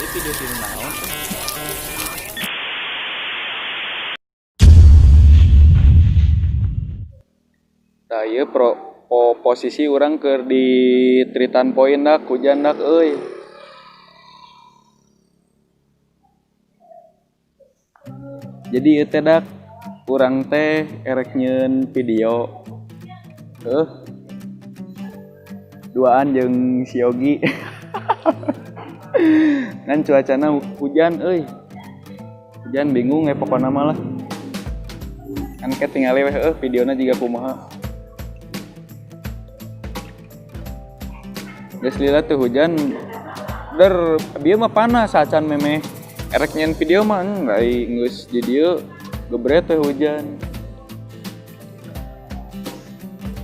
video film naon. Tah ieu posisi urang keur di Tritan Point dak hujan dak euy. Jadi ieu teh dak urang teh erek nyieun video. Duaan jeung si Yogi. Kan cuacana hujan euy. Hujan bingung pokona mah lah. Kan ke tinggali we videona jiga kumaha. Geus lila teh hujan bieu mah panas acan memeh erek nyen video mah lai geus di dieu gebret teh hujan.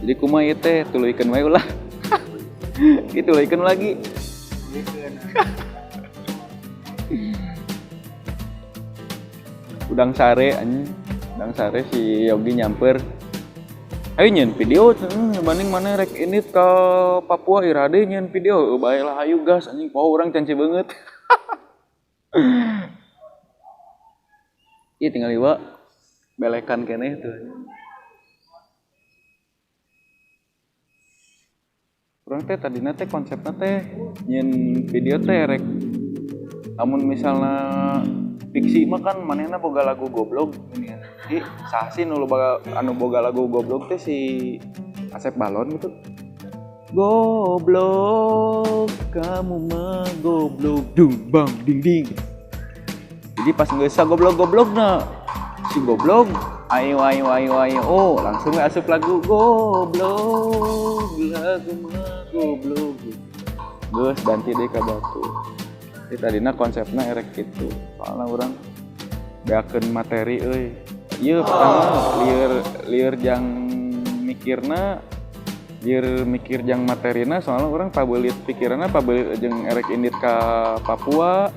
Jadi kumaha ieu teh tuluykeun wae ulah. Gitu tuluykeun lagi. Udang sare anjing. Udang sare si Yogi nyamper. Ayo nyen video banding mana rek ini ke Papua irade nyen video baiklah ayo gas anjing poho urang canci banget. Ih tinggal iwa belekan keneh tuh. Urang teh tadina teh konsepna teh nyen video teh rek lamun misalna fiksi mah kan manehna boga lagu goblok gini ya. Jadi saha nu boga lagu goblok teh si Asep Balon gitu. Goblok, kamu mah goblok, dung bang ding ding. Jadi pas geus goblok-goblokna si goblok, ayo oh langsung asup lagu goblok, lagu mah goblok. Geus ganti deui ka batu. Jadi tadina konsepna erek gitu. Soalna urang beakeun materi euy. Ieu pertama lieur jang mikirna, lieur mikir jang materina soalna urang pabeulit pikiranna pabeulit jeung erek indit ka Papua.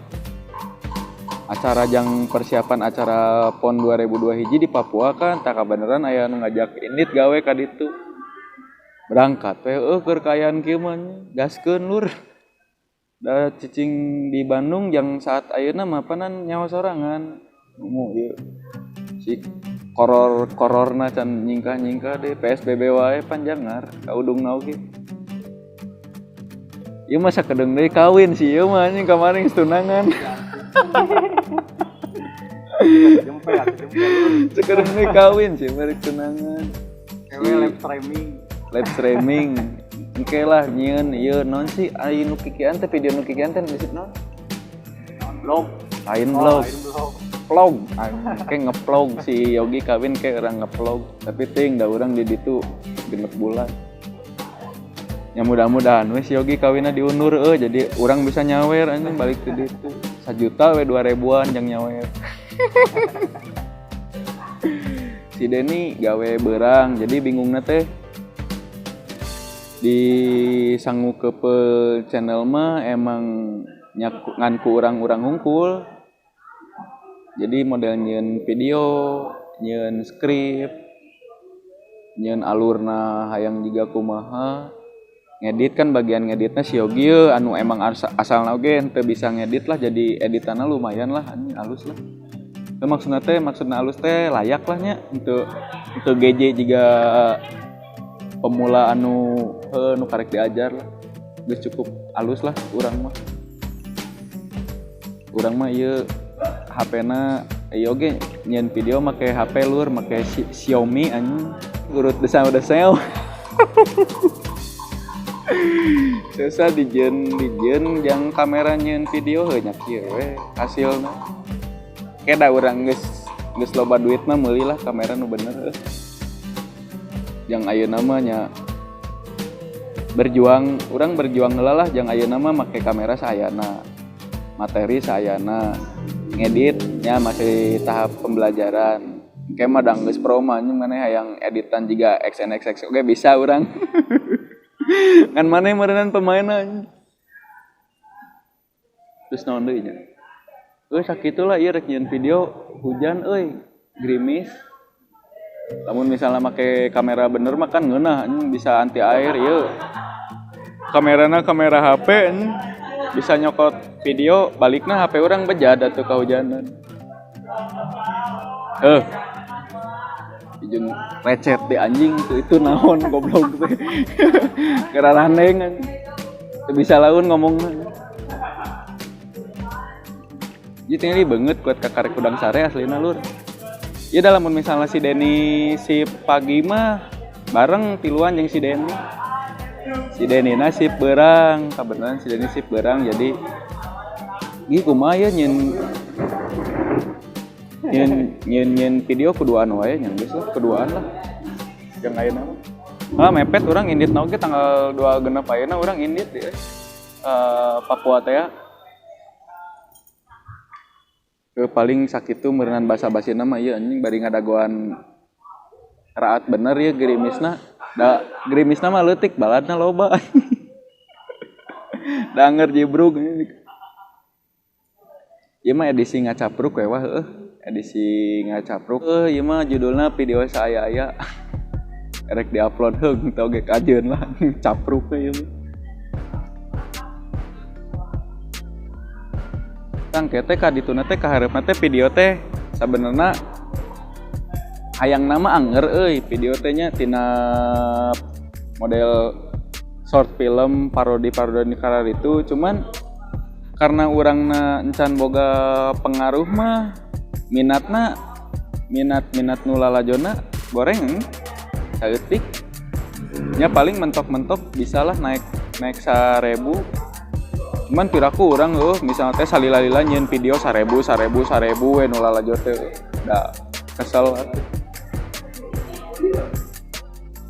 Acara jang persiapan acara PON 2002 hiji di Papua kan tak kabeneran aya nu ngajak indit gawe ka ditu. Berangkat we keur kaayaan kieu mah gaskeun lur. Da cicing di Bandung yang saat ayeuna mah panan nyawa sorangan. Ngomong ieu. Si kororna can nyingkah-nyingkah deh PSBB wae panjangar ka udungna oge. Ieu mah sakedeung deui kawin sih ieu mah anjing kamaring tunangan. Sakedeung deui kawin sih merek tunangan. Live streaming. Engke lah nyieun ieu naon sih aya nu kikian teh video nu kikian teh disebut naon? Vlog. Lain vlog. Vlog. Engke nge-vlog si Yogi kawin ke urang nge-vlog. Tapi teuing da urang di ditu genep bulan. Ya mudah-mudahan we si Yogi kawinna diundur jadi urang bisa nyawer anjing balik ke ditu. 1 juta we 2.000-an jang nyawer. Si Denny gawe beurang jadi bingungna teh di sangu kepe channel mah emang nganku urang-urang hungkul. Jadi model nyieun video, nyieun skrip, nyieun alurna hayang jiga kumaha. Ngedit kan bagian ngeditna si Yogi anu emang asalna oge teu bisa ngedit lah jadi editanna lumayan lah anjing alus lah. Teu maksudna alus teh layak lah nya untuk GJ jiga pemula anu karek diajar lah. Geus cukup alus lah urang mah ieu HP-na ieu oge nyieun video make HP lur make Xiaomi anjing urut desau-desau. Susah dijeun jang kamera nyieun video heuh nya kieu we hasilna. Keda urang geus loba duit mah meuli lah kamera nu bener. Yang ayeuna mah nya urang berjuang heula lah jang ayeuna mah make kamera saayana. Materi saayana. Ngedit nya masih tahap pembelajaran. Engke mah dang geus pro mah maneh hayang editan jiga XNXX oge bisa urang. Kan maneh meureunana pemainna. Terus naon deui nya? Sakitu lah ieu rek nyieun video hujan gerimis. Lamun misalnya make kamera bener mah kan ngeunah bisa anti air ieu. Kamerana kamera HP bisa nyokot video baliknya HP orang bejat atuh kehujanan. Jeung recet di anjing tuh itu naon goblok teh. Keraraneng kan. Teu bisa laun ngomongna. Jadi ini banget kuat kakarek udang sare aslina lur. Ya dalam misalnya si Denny si pagi mah bareng tiluan jeung si Denny. Si Denny nasib berang, kebenaran si Denny sip berang jadi ieu kumaha ya nyen video keduaan wae nya geus lah keduaan lah. Jeung ayeuna mah. Mepet urang indit na oge tanggal 2 genep ayeuna urang indit di Papua teh. Paling sakit tuh merenang basa-basi nama iya anjing bari ngadagoan raat bener ya gerimisna da gerimisna mah leutik baladna loba. Danger jibrug ieu mah edisi ngacapruk we wah edisi ngacapruk ieu mah judulna video saya aya erek diupload heung teu ge kajeun lah capruk ieu mah tangke teh ka dituna teh kaharepna teh video teh sabenerna hayang nama anger video teh nya tina model short film parodi karar itu cuman karena urangna encan boga pengaruh mah minat nu lalajonna goreng saeutik nya paling mentok-mentok bisalah naik 1000. Cuman piraku urang misalnya teh salila-lila nyeun video 1000 we nu lalajo teh da kesel atuh.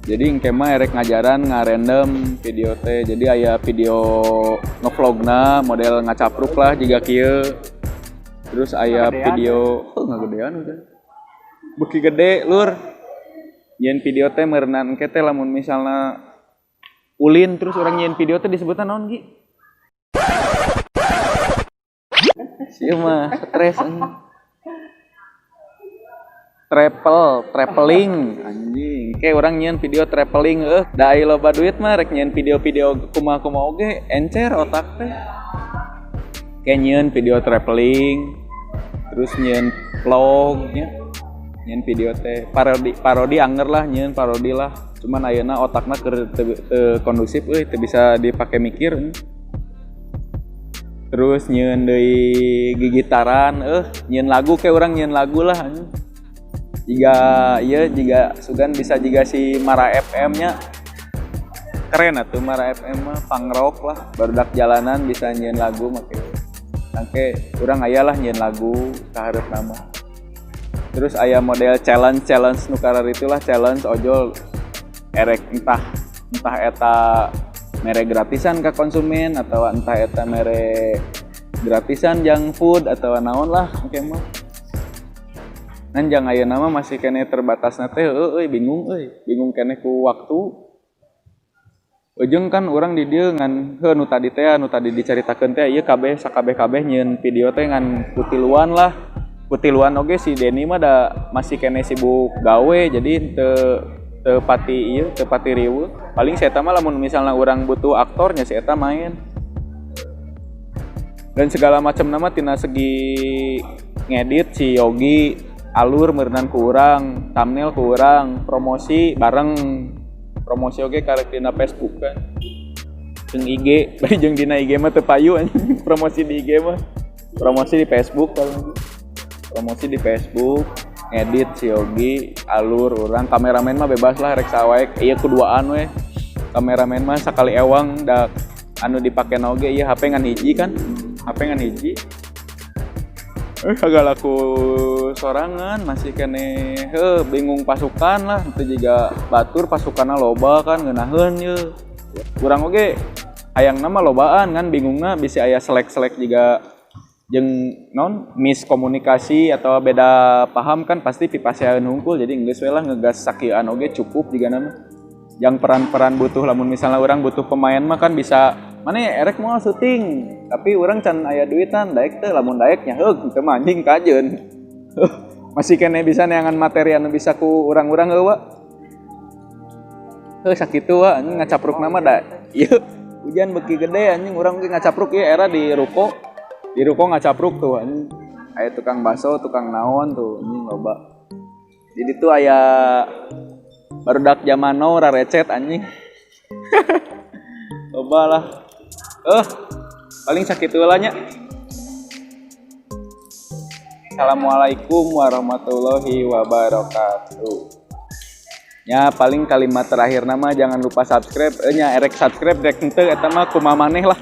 Jadi engke mah erek ngajaran ngarandom video teh. Jadi aya video ngevlogna model ngacapruk lah jiga kieu. Terus aya video ngagedean udah. Beuki gede lur. Nyeun video teh meureunna engke teh lamun misalna ulin terus urang nyeun video teh disebutna naon Gi? Sieu mah stres anjing. Traveling anjing. Kayak orang nyeun video traveling da aya loba duit mah rek nyeun video-video kumaha-kumaha oge encer otak teh. Kayak nyeun video traveling terus nyeun vlog nya. Nyeun video teh parodi anger lah nyeun parodi lah. Cuman ayeuna otakna keur teu kondusif teu bisa dipake mikir. Terus nyeun deui gigitaran nyeun lagu kayak orang nyeun lagu lah jika sugan bisa jika si Mara FM nya keren atuh Mara FM mah punk rock lah barudak jalanan bisa nyeun lagu make sangke urang aya lah nyeun lagu kaharep nama. Terus aya model challenge nu karar itulah challenge ojol erek entah eta mere gratisan ke konsumen atau entah eta mere gratisan junk food atau naon lah oke mah. Nan jang ayeuna mah masih kene terbatasna teh bingung kene ku waktu. Ujung kan orang di dieu ngan nu tadi dicaritakeun teh ieu kabeh sakabeh nyeun video teh ngan kutiluan lah. Kutiluan oge si Denny mah da masih kene sibuk gawe jadi teu pati riweuh. Paling si eta mah lamun misalnya orang butuh aktornya si eta main. Dan segala macam nama tina segi ngedit si Yogi alur meureunan ku urang, thumbnail ku urang, promosi bareng promosi oge karek dina Facebook kan. Jeung IG, bari jeung dina IG mah teu payu anjing promosi di IG mah. Promosi di Facebook paling. Promosi di Facebook. Ngedit si Yogi alur urang kameramen mah bebas lah rek sawae ieu kuduaan we kameramen mah sakali ewang da anu dipake oge ieu HP ngan hiji kan HP ngan hiji agak laku sorangan masih kene bingung pasukan lah itu juga batur pasukanna loba kan ngeunaheun ieu urang oge hayang nama lobaan kan bingungna bisa aya selek-selek juga jeung non miskomunikasi atau beda paham kan pasti pipasean hungkul jadi geus we lah ngegas sakieuan oge cukup jiga nama yang peran-peran butuh lamun misalnya orang butuh pemain mah kan bisa mana erek mau syuting tapi orang can aya duitan daek teh lamun daek nya teu mah anjing kajeun masih kene bisa neangan materi anu bisa ku urang-urang heula sakitu wa ngacapruk nama da ieu Hujan beki gede anjing, urang ge ngacapruk ya era di ruko. Di ruko ngacapruk tuh anjing. Aya tukang baso, tukang naon tuh anjing loba. Jadi tuh aya barudak zaman now rarecet anjing. Loba lah. Paling sakit heula nya. Assalamualaikum warahmatullahi wabarakatuh. Ya paling kalimat terakhir nama jangan lupa subscribe. Nya erek subscribe rek henteu eta mah kumaha maneh lah.